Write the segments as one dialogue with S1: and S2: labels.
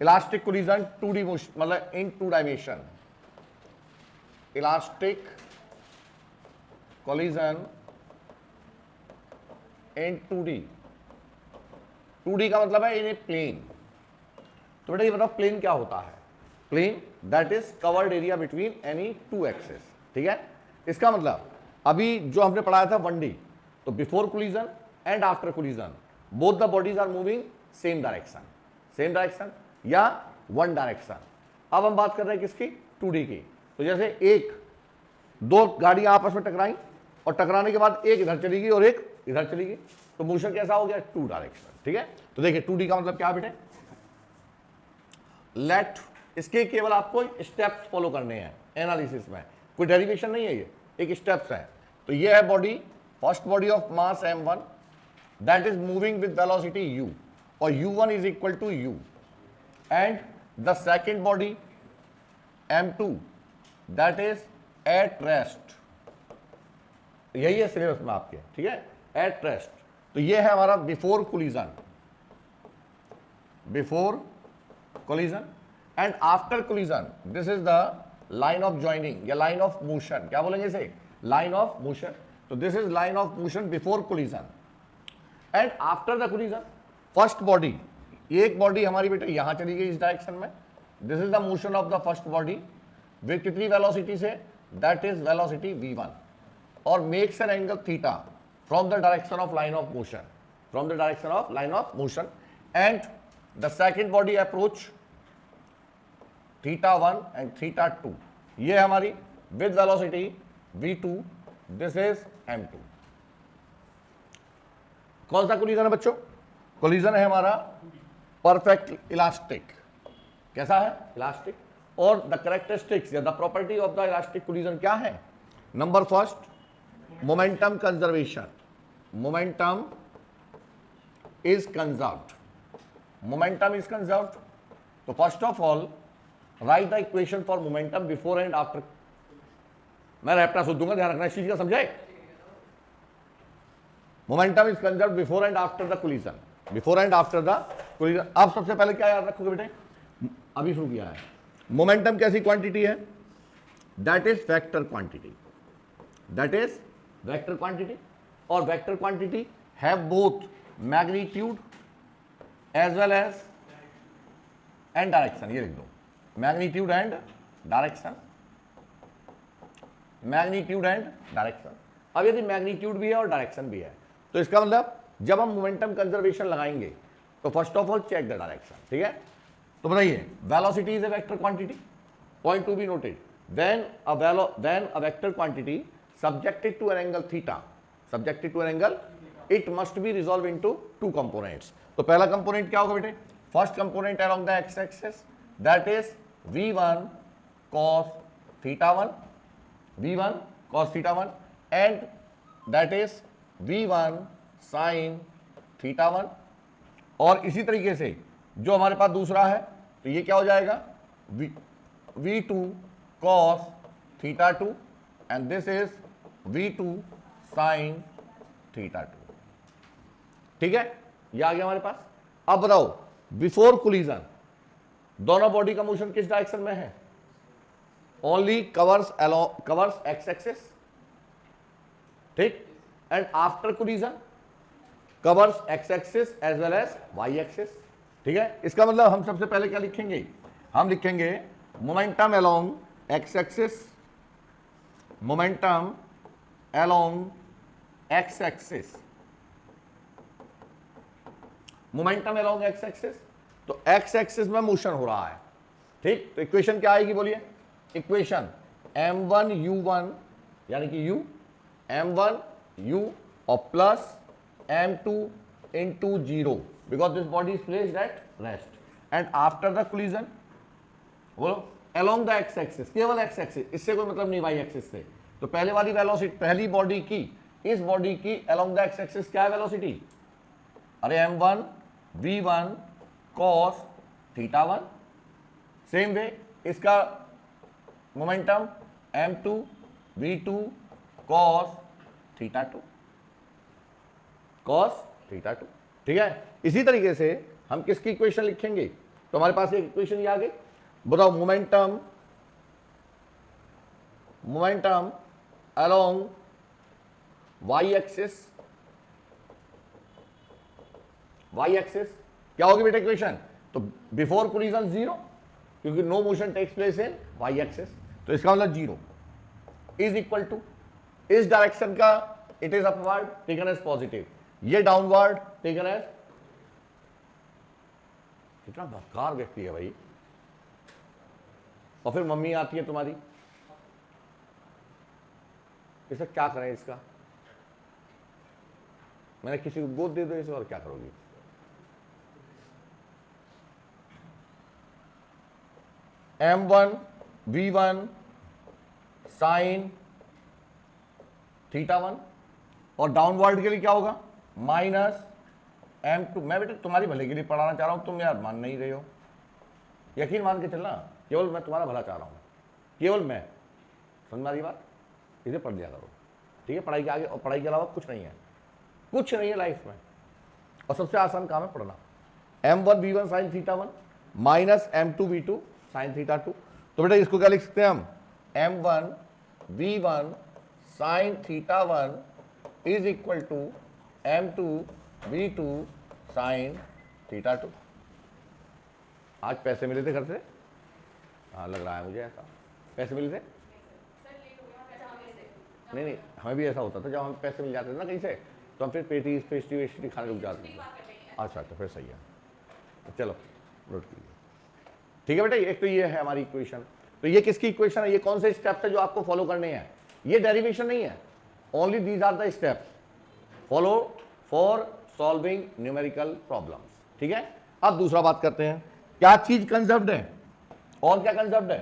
S1: Elastic collision 2D motion मतलब इन 2 dimension, elastic collision इन 2D, 2D का मतलब है इन ए प्लेन। तो बेटा ये बताओ प्लेन क्या होता है? Plane that is covered area between any 2 axes, ठीक है। इसका मतलब अभी जो हमने पढ़ाया था 1D, तो before collision and after collision both the bodies are moving same direction या वन डायरेक्शन। अब हम बात कर रहे हैं किसकी? 2D की। तो जैसे एक दो गाड़ियां आपस में टकराई और टकराने के बाद एक इधर चली गई और एक इधर चली गई, तो मोशन कैसा हो गया? 2 डायरेक्शन, ठीक है। तो देखिए 2D का मतलब क्या बेटे? लेट इसके केवल आपको स्टेप्स फॉलो करने हैं एनालिसिस में, कोई डेरिवेशन नहीं है, ये एक स्टेप्स है। तो ये है body, first body of mass m1 that is moving with velocity u और u1 is equal to u, and the second body m2 that is at rest, यही है सिलेबस में आपके, ठीक है, एट रेस्ट। तो ये है हमारा before collision and after collision this is the line of joining या लाइन ऑफ मोशन, क्या बोलेंगे इसे? Line of motion. तो this is line of motion before collision and after the collision. First body, एक बॉडी हमारी बेटे यहां चली गई इस डायरेक्शन में, this is the motion of the first body with कितनी वेलोसिटी से? दैट इज वेलोसिटी v1 और makes an angle theta from the direction of line of motion, and the second body approach θ1 and θ2, ये हमारी with velocity v2, this is m2। कौन सा collision है बच्चों? Collision है हमारा परफेक्ट इलास्टिक। कैसा है? इलास्टिक। और द कैरेक्टरिस्टिक्स या the property of the elastic collision क्या है? Number first, momentum conservation, momentum is conserved, तो first of all write the equation for momentum before and after. मैं रैप्टा सोच दूंगा, ध्यान रखना इस चीज का, समझे? Momentum is conserved before and after the collision, अब सबसे पहले क्या याद रखोगे बेटे? अभी शुरू किया है। मोमेंटम कैसी क्वांटिटी है? दैट इज वेक्टर क्वांटिटी, और vector quantity have both magnitude as well as and direction. ये लिख दो, मैग्नीट्यूड एंड डायरेक्शन। अब यदि मैग्नीट्यूड भी है और डायरेक्शन भी है, तो इसका मतलब जब हम मोमेंटम कंजर्वेशन लगाएंगे तो first of all check the direction, ठीक है। तो बताइए, velocity is a vector quantity, point to be noted, then a vector quantity subjected to an angle theta, it must be resolved into 2 components। तो पहला component क्या होगा बेटे? First component along the x axis that is v1 cos θ1 and that is v1 sin θ1। और इसी तरीके से जो हमारे पास दूसरा है, तो ये क्या हो जाएगा? v2 cos θ2 and this is v2 sin θ2, ठीक है, ये आ गया हमारे पास। अब बताओ, बिफोर कोलिजन दोनों बॉडी का मोशन किस डायरेक्शन में है? ओनली कवर्स एक्स एक्सिस, ठीक, and after collision covers x axis as well as y axis, ठीक है। इसका मतलब हम सबसे पहले क्या लिखेंगे? हम लिखेंगे momentum along x axis, momentum along x axis, तो x एक्सिस में मोशन हो रहा है, ठीक। तो इक्वेशन क्या आएगी बोलिए? इक्वेशन m1u1 यानी कि u m1u और plus m2 into 0 because this body is placed at rest, and after the collision बोलो along the x axis, केवल x axis, इससे कोई मतलब नहीं y axis से। तो पहले वाली वेलोसिटी, पहली बॉडी की, इस बॉडी की along the x axis क्या है वेलोसिटी? अरे m1 v1 cos θ1, same way इसका मोमेंटम m2 v2 cos θ2, ठीक है। इसी तरीके से हम किसकी इक्वेशन लिखेंगे? तो तो हमारे पास एक इक्वेशन ये आ गई। बताओ मोमेंटम अलोंग वाई एक्सिस क्या होगी बेटा इक्वेशन? तो बिफोर कोलिजन 0, क्योंकि no motion takes place in y axis, तो इसका मतलब 0 इज इक्वल टू इस डायरेक्शन का it is upward taken as positive, ये डाउनवर्ड टेकन एज। कितना बेकार व्यक्ति है भाई। और फिर मम्मी आती है तुम्हारी, इसे क्या करें इसका? मैंने किसी को गोद दे दो इसे, और क्या करोगी? m1 v1 साइन थीटा 1, और डाउनवर्ड के लिए क्या होगा? Minus m2। मैं बेटा तुम्हारी भले के लिए पढ़ाना चाह रहा हूं, तुम यार मान नहीं रहे हो। यकीन मान के चलना, केवल मैं तुम्हारा भला चाह रहा हूं, केवल मैं। समझ में आ रही बात? इसे पढ़ लिया करो, ठीक है? पढ़ाई के आगे और पढ़ाई के अलावा कुछ नहीं है, कुछ नहीं है लाइफ में। और सबसे आसान काम है पढ़ना। m1 v1 sine theta 1 minus m2 v2 sine theta 2। तो बेटा इसको क्या लिख सकते हैं हम? m1 v1 sine theta 1 is equal to m2 v2 sine theta 2। आज पैसे मिले थे घर से? हाँ लग रहा है मुझे ऐसा। पैसे मिले थे? नहीं, हमें भी ऐसा होता था, जब हमें पैसे मिल जाते थे ना कहीं से, तो हम फिर पेस्ट्री वेस्ट्री खाने रुक जाते थे। अच्छा, फिर सही है। चलो नोट कीजिए, ठीक है बेटा। एक तो ये है हमारी इक्वेशन। तो ये किसकी इक्वेशन है? ये कौन से स्टेप्स है जो आपको फॉलो करने हैं? ये डेरिवेशन नहीं है, only these are the steps follow for solving numerical problems, ठीक है। अब दूसरा बात करते हैं, क्या चीज कंजर्व्ड है और क्या कंजर्व्ड है?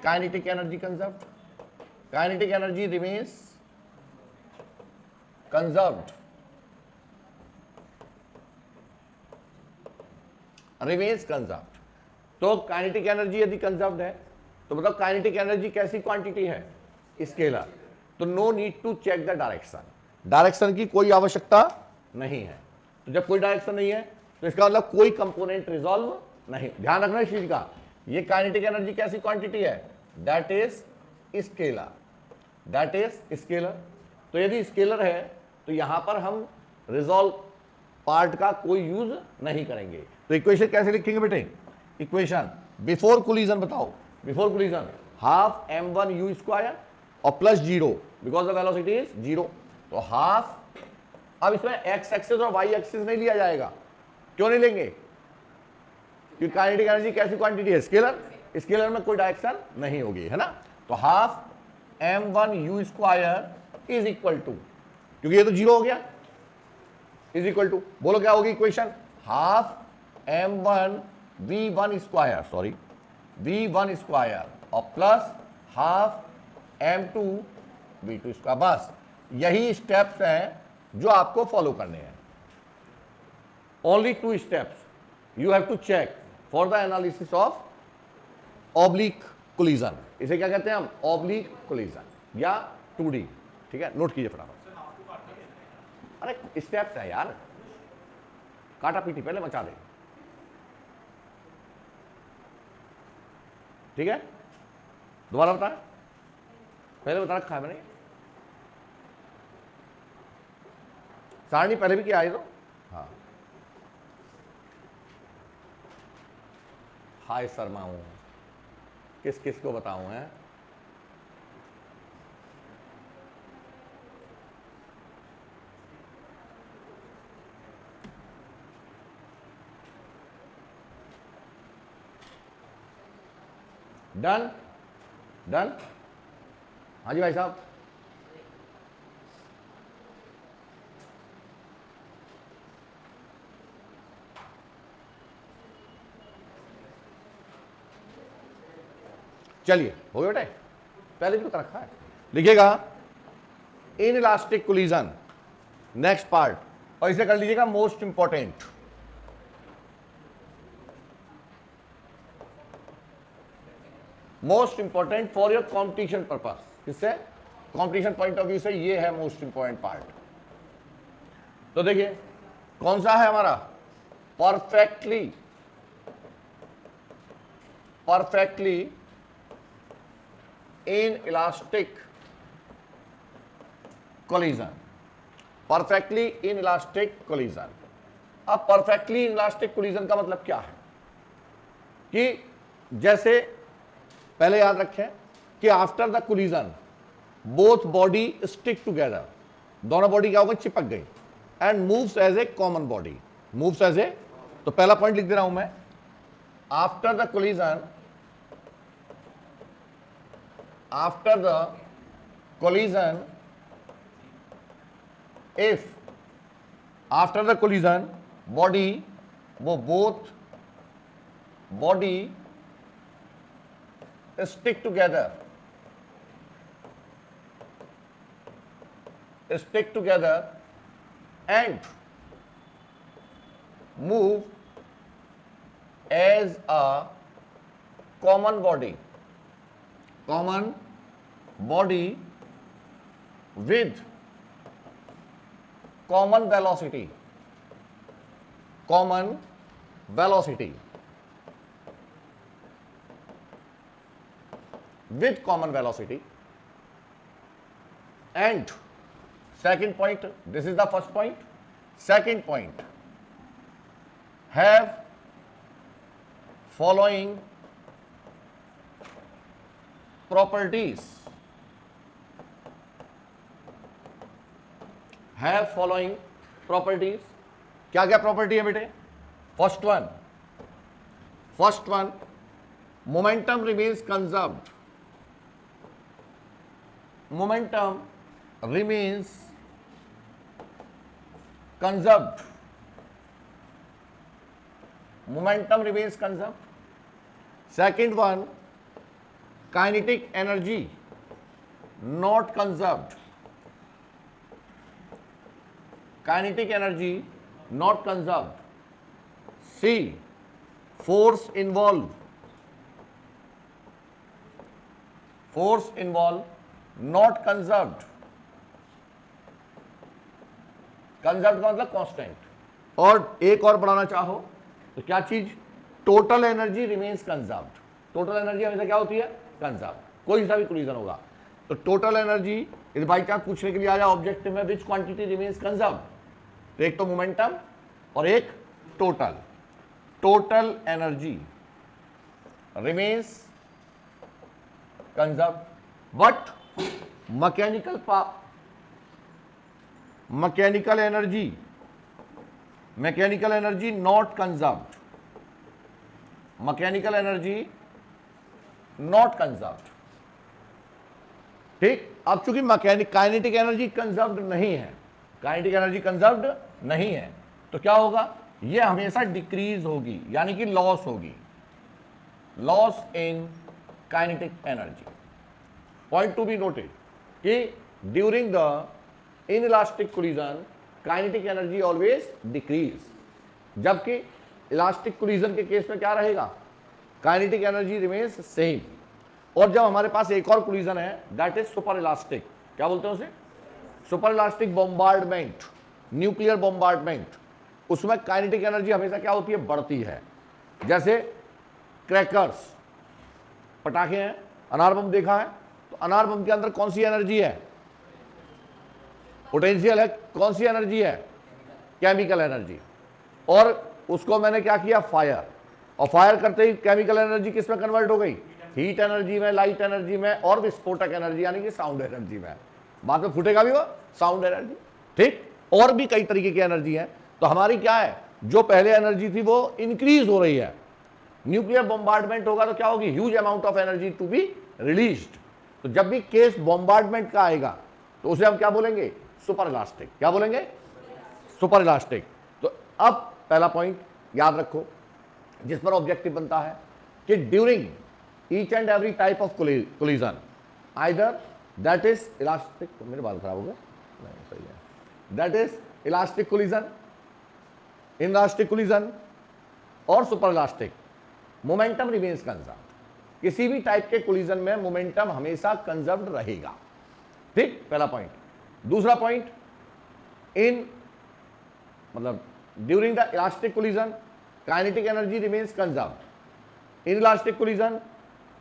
S1: Kinetic energy conserved. Kinetic energy remains conserved, remains conserved. तो काइनेटिक एनर्जी यदि कंजर्व्ड है तो मतलब काइनेटिक एनर्जी कैसी क्वांटिटी है? स्केलर। तो no need to check the direction, direction की कोई आवश्यकता नहीं है। तो जब कोई डायरेक्शन नहीं है तो इसका मतलब कोई कंपोनेंट रिजॉल्व नहीं। ध्यान रखना इस चीज का, ये काइनेटिक एनर्जी कैसी क्वांटिटी है? That is scalar, that is scalar. तो यदि स्केलर है तो यहां पर हम रिजॉल्व पार्ट का कोई यूज नहीं करेंगे। तो इक्वेशन कैसे लिखेंगे बेटे? इक्वेशन बिफोर कोलिजन बताओ, before collision half m1 u square और plus 0 because the velocity is 0। तो हाफ, अब इसमें x एक्सिस और y एक्सिस नहीं लिया जाएगा। क्यों नहीं लेंगे? क्योंकि काइनेटिक एनर्जी कैसी क्वांटिटी है? स्केलर, स्केलर में कोई डायरेक्शन नहीं होगी, है ना। तो half m1 u square is equal to, क्योंकि ये तो 0 हो गया, इज इक्वल टू, बोलो क्या होगी equation? Half m1 v1 square, sorry v1 square और plus half m2 v2 square. बस यही स्टेप्स हैं जो आपको फॉलो करने हैं। Only 2 steps you have to check for the analysis of oblique collision. इसे क्या कहते हैं हम? ऑब्लिक कोलिजन या 2D, ठीक है। नोट कीजिए फटाफट। अरे स्टेप्स है यार, काटा पीटी पहले मचा दे, ठीक है। दोबारा बताएं, पहले बता रखा है मैंने, सारणी पहले भी किया है तो। हाँ, हाय शर्मा हूं, किस किस को बताऊं है? Done done. हाँ जी भाई साहब, चलिए हो गया बेटे, पहले भी तो कर रखा है। लिखिएगा in elastic collision, next part, और इसे कर लीजिएगा most important. Most important for your competition purpose. किससे? कॉम्पिटिशन पॉइंट ऑफ व्यू से ये है मोस्ट इंपॉर्टेंट पार्ट। तो देखिए कौन सा है हमारा? Perfectly perfectly inelastic collision, perfectly inelastic collision। अब perfectly inelastic collision का मतलब क्या है कि जैसे पहले याद रखें कि after the collision both body stick together, दोनों बॉडी क्या हो गई, चिपक गई, and moves as a common body, moves as a, तो पहला पॉइंट लिख दे रहा हूं मैं, after the collision, after the collision, if after the collision body, वो both body stick together, stick together and move as a common body with common velocity, with common velocity, and second point, this is the first point, second point, have following properties, have following properties, क्या क्या property है बेटे? First one, momentum remains conserved, momentum remains conserved, momentum remains conserved। second one, kinetic energy not conserved, kinetic energy not conserved। C, force involved not conserved, conserve का मतलब constant. और एक और बढ़ाना चाहो तो क्या चीज, total energy remains conserved, total energy हमेशा क्या होती है, कंजर्व, कोई सा भी कोलिजन होगा तो टोटल एनर्जी, यदि बाई चांस पूछने के लिए आ जाए ऑब्जेक्टिव में विच क्वांटिटी रिमेन्स कंजर्व, तो एक तो मोमेंटम और एक total energy remains conserve, but mechanical energy not conserved, mechanical energy not conserved. ठीक, अब चूंकि काइनेटिक एनर्जी कंजर्व्ड नहीं है, काइनेटिक एनर्जी कंजर्व्ड नहीं है, तो क्या होगा, ये हमेशा डिक्रीज होगी, यानी कि लॉस होगी, loss in kinetic energy. Point to be noted कि during the inelastic collision kinetic energy always decrease, जबकि इलास्टिक कोलिजन के केस में क्या रहेगा, काइनेटिक एनर्जी रिमेन्स सेम। और जब हमारे पास एक और कोलिजन है दैट इज सुपर इलास्टिक, क्या बोलते हैं उसे, super elastic bombardment, nuclear bombardment, उसमें काइनेटिक एनर्जी हमेशा क्या होती है, बढ़ती है। जैसे क्रैकर्स, पटाखे हैं, अनार बम देखा है, तो अनार बम के अंदर कौन सी एनर्जी है, पोटेंशियल है, कौन सी एनर्जी है, केमिकल एनर्जी, और उसको मैंने क्या किया, फायर, और फायर करते ही केमिकल एनर्जी किस में कन्वर्ट हो गई, हीट एनर्जी में, लाइट एनर्जी में, और विस्फोटक एनर्जी यानी कि साउंड एनर्जी में, बाद में फूटेगा भी वो साउंड एनर्जी। ठीक, और भी कई तरीके की एनर्जी है। तो हमारी क्या है, जो पहले एनर्जी थी वो इंक्रीज हो रही है, न्यूक्लियर बॉम्बार्डमेंट होगा तो क्या होगी, huge amount of energy to be released. तो जब भी केस बॉम्बार्डमेंट का आएगा तो उसे हम क्या बोलेंगे, सुपर इलास्टिक, क्या बोलेंगे, सुपर इलास्टिक। तो अब पहला पॉइंट याद रखो जिस पर ऑब्जेक्टिव बनता है कि during each and every type of collision either that is elastic, तो मेरे बाल खराब हो गए, नहीं सही है, that is elastic collision, inelastic collision और super elastic, momentum remains conserved. किसी भी टाइप के कोलिजन में मोमेंटम हमेशा कंजर्व्ड रहेगा। ठीक, पहला पॉइंट। दूसरा पॉइंट, इन मतलब during the elastic collision kinetic energy remains conserved, inelastic collision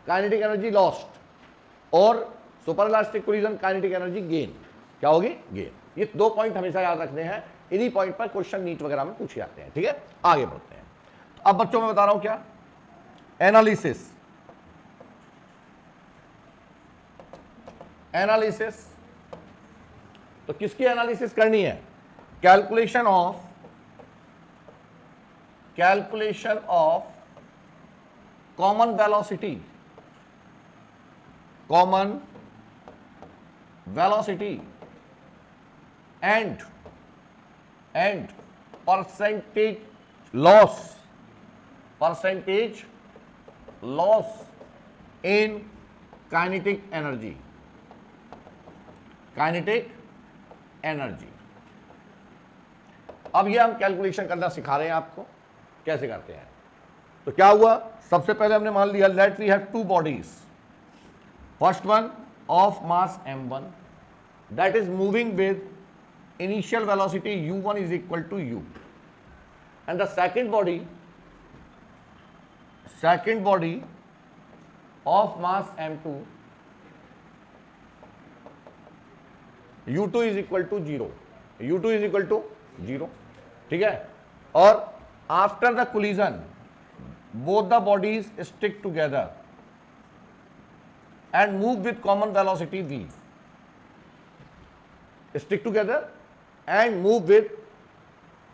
S1: kinetic energy lost, और super elastic collision kinetic energy gain. क्या होगी? गेन। ये 2 पॉइंट हमेशा याद रखने हैं, इन्हीं पॉइंट पर क्वेश्चन नीट वगैरह में पूछे जाते हैं। ठीक है, आगे बढ़ते हैं। अब बच्चों मैं बता रहा हूं क्या, एनालिसिस। एनालिसिस तो किसकी एनालिसिस करनी है? Calculation of common velocity, and percentage loss in kinetic energy. अब ये हम कैलकुलेशन करना सिखा रहे हैं आपको, कैसे करते हैं। तो क्या हुआ, सबसे पहले हमने मान लिया let we have 2 bodies, first one of mass m1 that is moving with initial velocity u1 is equal to u, and the second body of mass m2 u2 is equal to 0, ठीक है। और after the collision both the bodies stick together and move with common velocity v, stick together and move with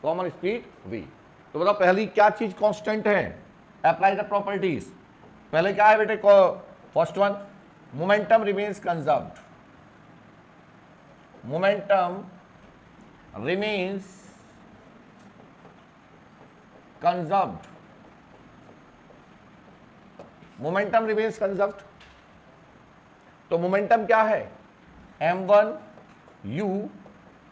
S1: common speed v। तो बताओ पहली क्या चीज constant है? Apply the properties. पहले क्या है बेटे? First one, momentum remains conserved, momentum remains conserved, momentum remains conserved. तो मोमेंटम क्या है? m1 u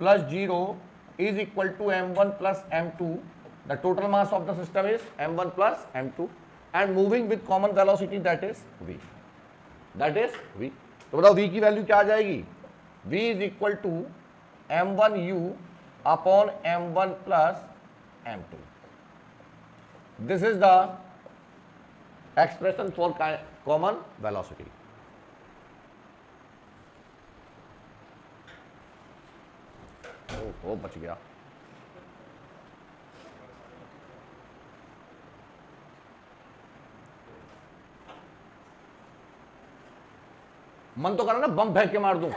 S1: plus 0 is equal to m1 plus m2. The total mass of the system is m1 plus m2 and moving with common velocity that is v. तो बताओ v की value क्या आ जाएगी? v is equal to m1 u upon m1 plus m2. This is the expression for common velocity. ओ बच गया। मन तो करा ना बम फेंक के मार दूं।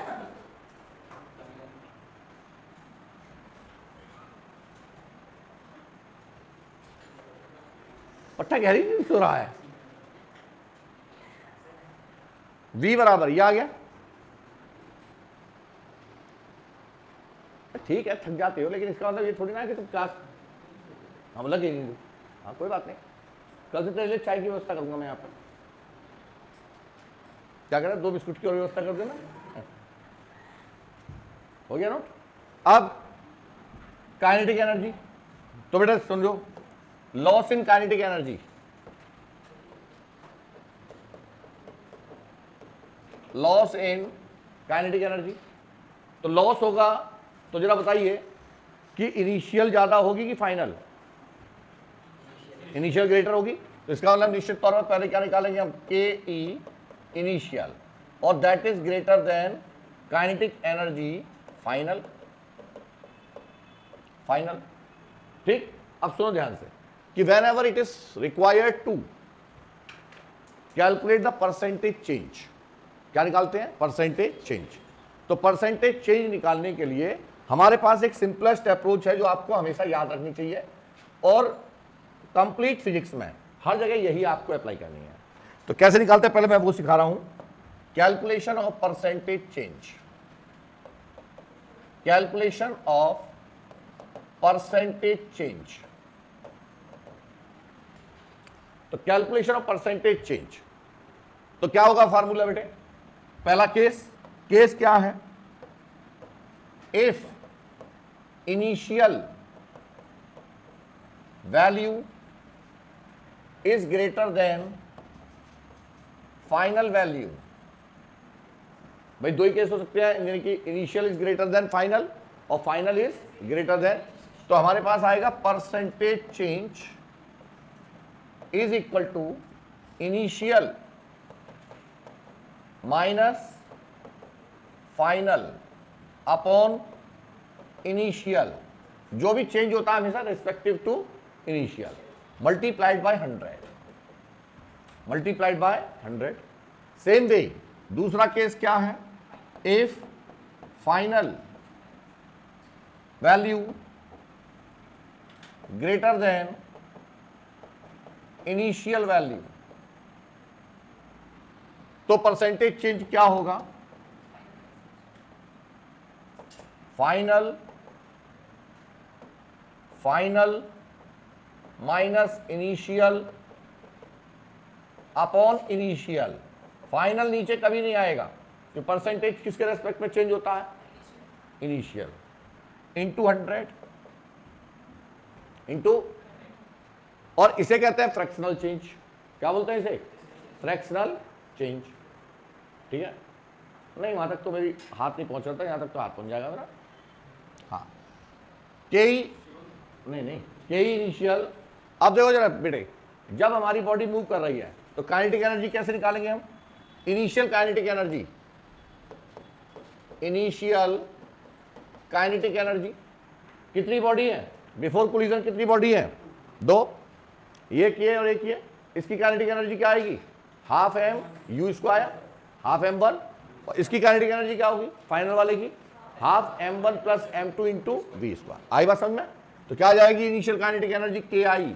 S1: पट्टा गहरी नहीं सो रहा है। v बराबर ये आ गया। ठीक है, थक जाते हो, लेकिन इसका मतलब ये थोड़ी ना है कि तुम क्लास हम लगे नहीं दो। हाँ कोई बात नहीं, कल से तेरे लिए चाय की व्यवस्था करूंगा मैं यहाँ पर। क्या करें, 2 बिस्कुट की और व्यवस्था कर देना। हो गया नोट। अब काइनेटिक एनर्जी, तो बेटा समझो, loss in kinetic energy, loss in kinetic energy. तो लॉस होगा तो जरा बताइए कि इनिशियल ज्यादा होगी कि फाइनल? इनिशियल ग्रेटर होगी। तो इसका मतलब निश्चित तौर पर पहले क्या निकालेंगे हम? के ई इनिशियल, और that is greater than kinetic energy final. ठीक, अब सुनो ध्यान से कि whenever it is required to calculate the percentage change, क्या निकालते हैं? Percentage change. तो परसेंटेज चेंज निकालने के लिए हमारे पास एक सिंपलेस्ट अप्रोच है जो आपको हमेशा याद रखनी चाहिए, और कंप्लीट फिजिक्स में हर जगह यही आपको अप्लाई करनी है। तो कैसे निकालते हैं पहले मैं वो सिखा रहा हूं। Calculation of percentage change, calculation of percentage change. तो कैलकुलेशन ऑफ परसेंटेज चेंज, तो क्या होगा फार्मूला बेटे? पहला केस क्या है? If initial value is greater than final value. भाई 2 ही केस हो सकते हैं, यानी कि initial is greater than final और फाइनल इज ग्रेटर देन। तो हमारे पास आएगा percentage change is equal to initial minus final upon initial, जो भी चेंज होता है हमेशा respective to initial, multiplied by 100, multiplied by 100। Same way दूसरा केस क्या है, if final value greater than initial value, तो परसेंटेज चेंज क्या होगा, final minus initial upon initial. Final नीचे कभी नहीं आएगा, तो परसेंटेज किसके रेस्पेक्ट में चेंज होता है, इनिशियल, इंटू 100 इंटू, और इसे कहते हैं फ्रैक्शनल चेंज। क्या बोलते हैं इसे, फ्रैक्शनल चेंज। ठीक है, नहीं वहां तक तो मेरी हाथ नहीं पहुंच रहा था, यहां तक तो हाथ पहुंच जाएगा मेरा। हाँ, के नहीं के इनिशियल। अब देखो जरा बेटे, जब हमारी बॉडी मूव कर रही है तो काइनेटिक एनर्जी कैसे निकालेंगे हम, initial kinetic energy, initial kinetic energy कितनी बॉडी है, बिफोर कोलिजन कितनी बॉडी है, 2, एक ये और एक ये, इसकी काइनेटिक एनर्जी क्या आएगी, half M U square, half m1, और इसकी काइनेटिक एनर्जी क्या होगी फाइनल वाले की, half m1 plus m2 into v square. आई बात समझ में, तो क्या आ जाएगी इनिशियल काइनेटिक एनर्जी के आई,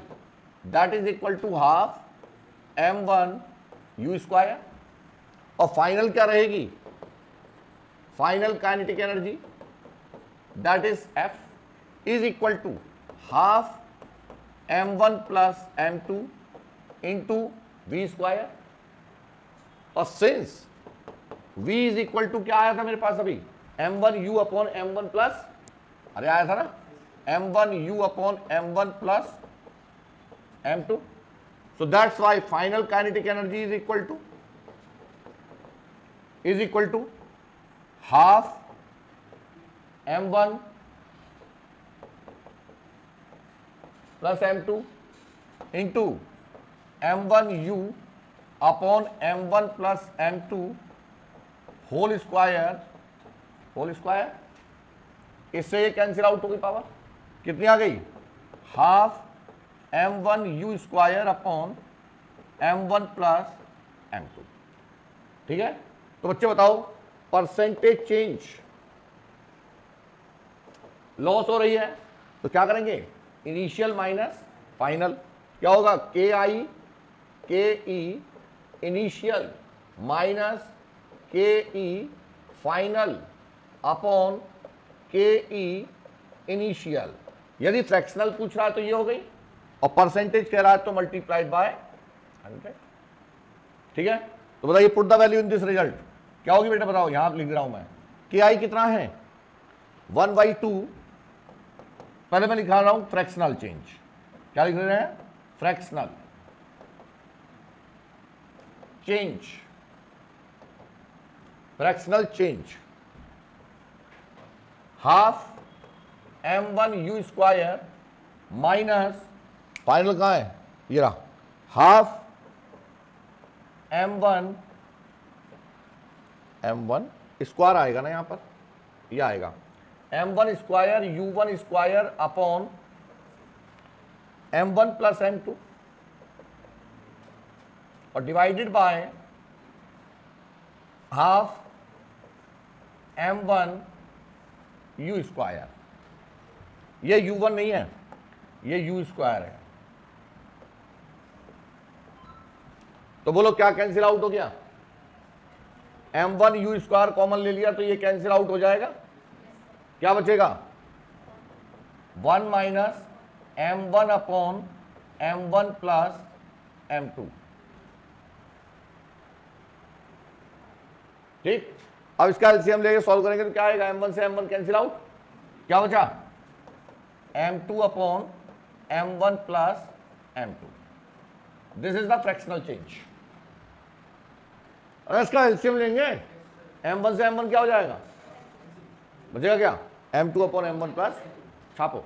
S1: that is equal to half m1 u square, और फाइनल क्या रहेगी, final kinetic energy that is f is equal to half m1 plus m2 into v square. और since v is equal to क्या आया था मेरे पास अभी, m1 u upon m1 plus, अरे आया था ना, m1 u upon m1 plus m2, so that's why final kinetic energy is equal to half m1 plus m2 into m1 u upon m1 plus m2 whole square, इससे ये cancel out हो गई, power कितनी आ गई, half m1 u square upon m1 plus m2। ठीक है, तो बच्चे बताओ परसेंटेज चेंज लॉस हो रही है तो क्या करेंगे, इनिशियल माइनस फाइनल, क्या होगा, के आई के ई इनिशियल माइनस के ई फाइनल अपॉन के ई इनिशियल। यदि फ्रैक्शनल पूछ रहा है तो ये हो गई, और परसेंटेज कह रहा है तो मल्टीप्लाइड बाय 100। ठीक है, तो बताइए put the value in this result, क्या होगी बेटा बताओ, यहां लिख रहा हूं मैं, के आई कितना है 1/2, पहले मैं लिखा रहा हूं फ्रैक्शनल चेंज, क्या लिख रहे हैं, fractional change, fractional change half m1 u square minus final कहां है, ये रहा, हाफ m1 स्क्वायर आएगा ना यहां पर, ये आएगा m1 square u1 square upon m1 plus m2 और divided by half m1 u square, ये u1 नहीं है, ये u स्क्वायर है। तो बोलो क्या कैंसिल आउट हो गया, m1 u स्क्वायर कॉमन ले लिया तो ये कैंसिल आउट हो जाएगा, क्या बचेगा 1 minus m1 upon m1 plus m2। ठीक, अब इसका एलसीएम लेके सॉल्व करेंगे तो क्या आएगा, m1 से m1 कैंसिल आउट, क्या बचा m2 upon m1 plus m2। This is the fractional change. अगर इसका एलसीएम लेंगे m1 से m1 क्या हो जाएगा, बचेगा क्या m2 अपॉन m1 प्लस, छापो